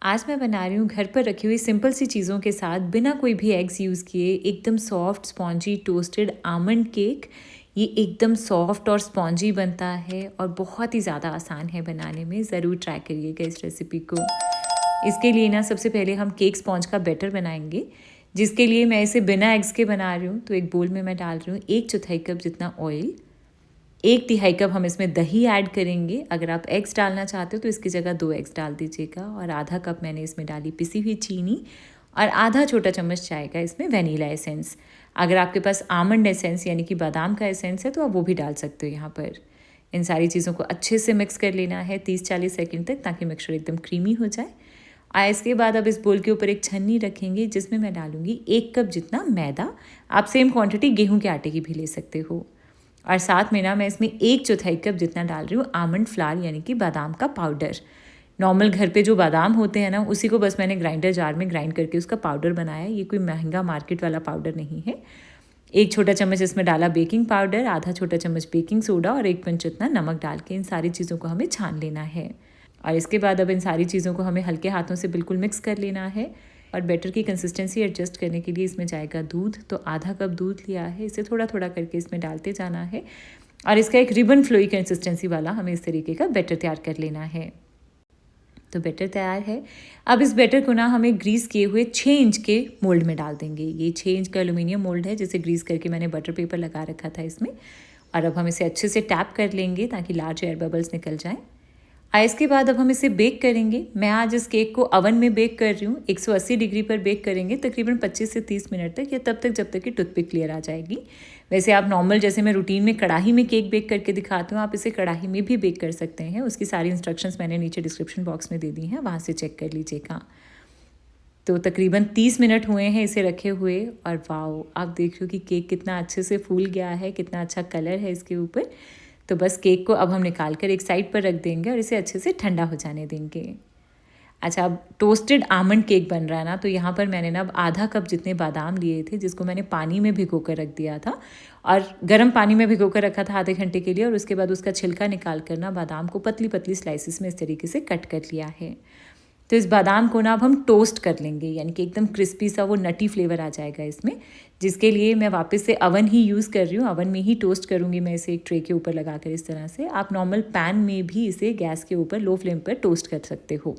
आज मैं बना रही हूँ घर पर रखी हुई सिंपल सी चीज़ों के साथ बिना कोई भी एग्स यूज़ किए एकदम soft spongy toasted almond cake. ये एकदम सॉफ्ट और स्पॉन्जी बनता है और बहुत ही ज़्यादा आसान है बनाने में। ज़रूर ट्राई करिएगा इस रेसिपी को। इसके लिए ना सबसे पहले हम केक स्पॉन्ज का बैटर बनाएंगे, जिसके लिए मैं इसे बिना एग्स के बना रही हूँ। तो एक बोल में मैं डाल रही हूँ 1/4 कप जितना ऑयल, 1/3 कप हम इसमें दही ऐड करेंगे। अगर आप एग्स डालना चाहते हो तो इसकी जगह 2 एग्स डाल दीजिएगा। और आधा कप मैंने इसमें डाली पिसी हुई चीनी और आधा छोटा चम्मच चाय का इसमें वनीला एसेंस। अगर आपके पास आमंड एसेंस यानी कि बादाम का एसेंस है तो आप वो भी डाल सकते हो यहाँ पर। इन सारी चीज़ों को अच्छे से मिक्स कर लेना है 30-40 सेकेंड तक, ताकि मिक्सचर एकदम क्रीमी हो जाए। और इसके बाद अब इस बोल के ऊपर एक छन्नी रखेंगे, जिसमें मैं डालूंगी 1 कप जितना मैदा। आप सेम क्वांटिटी गेहूं के आटे की भी ले सकते हो। और साथ में ना मैं इसमें 1/4 कप जितना डाल रही हूँ आमंड फ्लावर यानी कि बादाम का पाउडर। नॉर्मल घर पे जो बादाम होते हैं ना, उसी को बस मैंने ग्राइंडर जार में ग्राइंड करके उसका पाउडर बनाया। ये कोई महंगा मार्केट वाला पाउडर नहीं है। 1 छोटा चम्मच इसमें डाला बेकिंग पाउडर, आधा छोटा चम्मच बेकिंग सोडा और 1 पिंच जितना नमक डाल के इन सारी चीज़ों को हमें छान लेना है। और इसके बाद अब इन सारी चीज़ों को हमें हल्के हाथों से बिल्कुल मिक्स कर लेना है। और बैटर की कंसिस्टेंसी एडजस्ट करने के लिए इसमें जाएगा दूध। तो आधा कप दूध लिया है, इसे थोड़ा थोड़ा करके इसमें डालते जाना है। और इसका एक रिबन फ्लोई कंसिस्टेंसी वाला हमें इस तरीके का बैटर तैयार कर लेना है। तो बैटर तैयार है। अब इस बैटर को ना हमें ग्रीस किए हुए 6 इंच के मोल्ड में डाल देंगे। ये 6 इंच का एल्यूमिनियम मोल्ड है, जिसे ग्रीस करके मैंने बटर पेपर लगा रखा था इसमें। और अब हम इसे अच्छे से टैप कर लेंगे ताकि लार्ज एयर बबल्स निकल जाएँ। इसके बाद अब हम इसे बेक करेंगे। मैं आज इस केक को ओवन में बेक कर रही हूँ। 180 डिग्री पर बेक करेंगे तकरीबन 25 से 30 मिनट तक, या तब तक जब तक कि टूथपिक क्लियर आ जाएगी। वैसे आप नॉर्मल जैसे मैं रूटीन में कढ़ाई में केक बेक करके दिखाती हूँ, आप इसे कढ़ाई में भी बेक कर सकते हैं। उसकी सारी इंस्ट्रक्शंस मैंने नीचे डिस्क्रिप्शन बॉक्स में दे दी हैं, वहाँ से चेक कर लीजिएगा। तो तकरीबन 30 मिनट हुए हैं इसे रखे हुए। और वाओ, आप देख रहे हो कि केक कितना अच्छे से फूल गया है, कितना अच्छा कलर है इसके ऊपर। तो बस केक को अब हम निकाल कर एक साइड पर रख देंगे और इसे अच्छे से ठंडा हो जाने देंगे। अच्छा, अब टोस्टेड आमंड केक बन रहा है ना, तो यहाँ पर मैंने ना अब आधा कप जितने बादाम लिए थे, जिसको मैंने पानी में भिगो कर रख दिया था और गर्म पानी में भिगो कर रखा था आधे घंटे के लिए। और उसके बाद उसका छिलका निकाल कर ना बादाम को पतली पतली स्लाइसिस में इस तरीके से कट कर लिया है। तो इस बादाम को ना अब हम टोस्ट कर लेंगे, यानी कि एकदम क्रिस्पी सा वो नटी फ्लेवर आ जाएगा इसमें, जिसके लिए मैं वापस से अवन ही यूज़ कर रही हूँ। अवन में ही टोस्ट करूँगी मैं इसे एक ट्रे के ऊपर लगाकर इस तरह से। आप नॉर्मल पैन में भी इसे गैस के ऊपर लो फ्लेम पर टोस्ट कर सकते हो।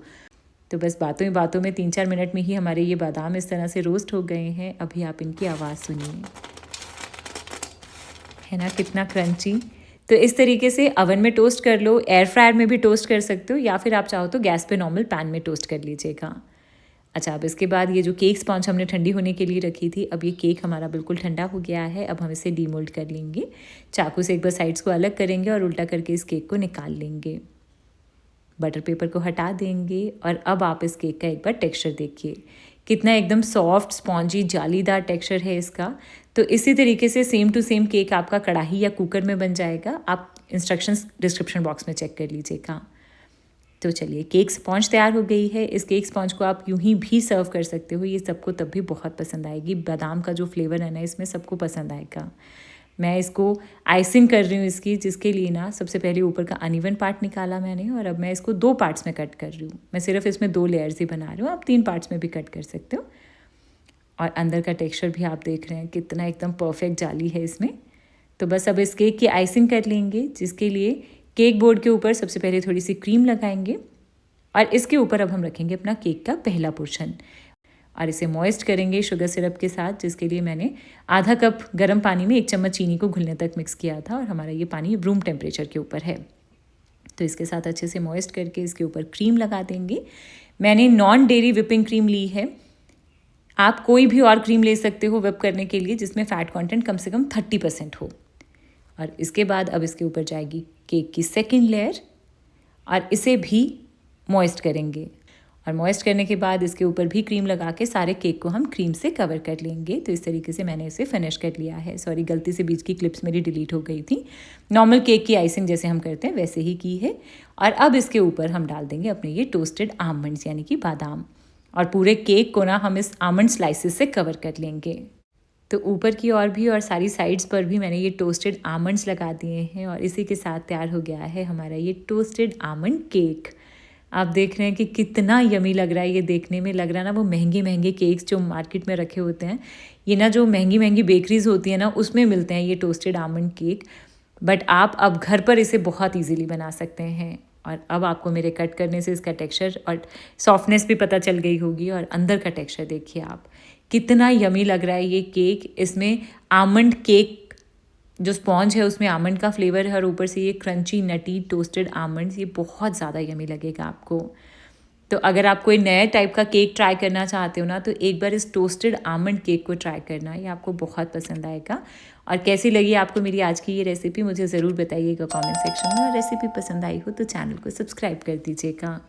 तो बस बातों ही बातों में 3-4 मिनट में ही हमारे ये बादाम इस तरह से रोस्ट हो गए हैं। अभी आप इनकी आवाज़ सुनिए, है ना कितना क्रंची। तो इस तरीके से अवन में टोस्ट कर लो, एयर फ्रायर में भी टोस्ट कर सकते हो, या फिर आप चाहो तो गैस पे नॉर्मल पैन में टोस्ट कर लीजिएगा। अच्छा, अब इसके बाद ये जो केक स्पॉन्ज हमने ठंडी होने के लिए रखी थी, अब ये केक हमारा बिल्कुल ठंडा हो गया है। अब हम इसे डीमोल्ड कर लेंगे। चाकू से एक बार साइड्स को अलग करेंगे और उल्टा करके इस केक को निकाल लेंगे। बटर पेपर को हटा देंगे। और अब आप इस केक का एक बार टेक्सचर देखिए, कितना एकदम सॉफ्ट स्पॉन्जी जालीदार टेक्सचर है इसका। तो इसी तरीके से सेम टू सेम केक आपका कढ़ाई या कुकर में बन जाएगा। आप इंस्ट्रक्शंस डिस्क्रिप्शन बॉक्स में चेक कर लीजिएगा। तो चलिए, केक स्पॉन्ज तैयार हो गई है। इस केक स्पॉन्ज को आप यूं ही भी सर्व कर सकते हो, ये सबको तब भी बहुत पसंद आएगी। बादाम का जो फ्लेवर है ना इसमें, सबको पसंद आएगा। मैं इसको आइसिंग कर रही हूँ इसकी, जिसके लिए ना सबसे पहले ऊपर का अनइवन पार्ट निकाला मैंने और अब मैं इसको 2 पार्ट्स में कट कर रही हूँ। मैं सिर्फ इसमें 2 लेयर्स ही बना रही हूँ, आप 3 पार्ट्स में भी कट कर सकते हो। और अंदर का टेक्सचर भी आप देख रहे हैं कितना एकदम परफेक्ट जाली है इसमें। तो बस अब इस केक की आइसिंग कर लेंगे, जिसके लिए केक बोर्ड के ऊपर सबसे पहले थोड़ी सी क्रीम लगाएंगे और इसके ऊपर अब हम रखेंगे अपना केक का पहला पोर्शन और इसे मॉइस्ट करेंगे शुगर सिरप के साथ, जिसके लिए मैंने आधा कप गर्म पानी में 1 चम्मच चीनी को घुलने तक मिक्स किया था और हमारा ये पानी रूम टेम्परेचर के ऊपर है। तो इसके साथ अच्छे से मॉइस्ट करके इसके ऊपर क्रीम लगा देंगे। मैंने नॉन डेयरी विपिंग क्रीम ली है। आप कोई भी और क्रीम ले सकते हो विप करने के लिए, जिसमें फ़ैट कंटेंट कम से कम 30% हो। और इसके बाद अब इसके ऊपर जाएगी केक की सेकेंड लेयर और इसे भी मॉइस्ट करेंगे। और मॉइस्ट करने के बाद इसके ऊपर भी क्रीम लगा के सारे केक को हम क्रीम से कवर कर लेंगे। तो इस तरीके से मैंने इसे फिनिश कर लिया है। सॉरी, गलती से बीच की क्लिप्स मेरी डिलीट हो गई थी। नॉर्मल केक की आइसिंग जैसे हम करते हैं वैसे ही की है। और अब इसके ऊपर हम डाल देंगे अपने ये टोस्टेड आमंड्स यानी कि बादाम, और पूरे केक को ना हम इस आमंड स्लाइसेस से कवर कर लेंगे। तो ऊपर की और भी और सारी साइड्स पर भी मैंने ये टोस्टेड आमंड्स लगा दिए हैं और इसी के साथ तैयार हो गया है हमारा ये टोस्टेड आमंड केक। आप देख रहे हैं कि कितना यमी लग रहा है, ये देखने में लग रहा है ना वो महंगे महंगे केक्स जो मार्केट में रखे होते हैं, ये ना जो महंगी महंगी बेकरीज होती हैं ना उसमें मिलते हैं ये टोस्टेड आमंड केक। बट आप अब घर पर इसे बहुत इजीली बना सकते हैं। और अब आपको मेरे कट करने से इसका टेक्सचर और सॉफ्टनेस भी पता चल गई होगी। और अंदर का टेक्सचर देखिए आप, कितना यमी लग रहा है ये केक। इसमें आमंड केक जो स्पॉन्ज है उसमें आमंड का फ्लेवर है और ऊपर से ये क्रंची नटी टोस्टेड आमंड्स, ये बहुत ज़्यादा यमी लगेगा आपको। तो अगर आप कोई नया टाइप का केक ट्राई करना चाहते हो ना, तो एक बार इस टोस्टेड आमंड केक को ट्राई करना, ये आपको बहुत पसंद आएगा। और कैसी लगी आपको मेरी आज की ये रेसिपी मुझे ज़रूर बताइएगा कमेंट सेक्शन में। और रेसिपी पसंद आई हो तो चैनल को सब्सक्राइब कर दीजिएगा।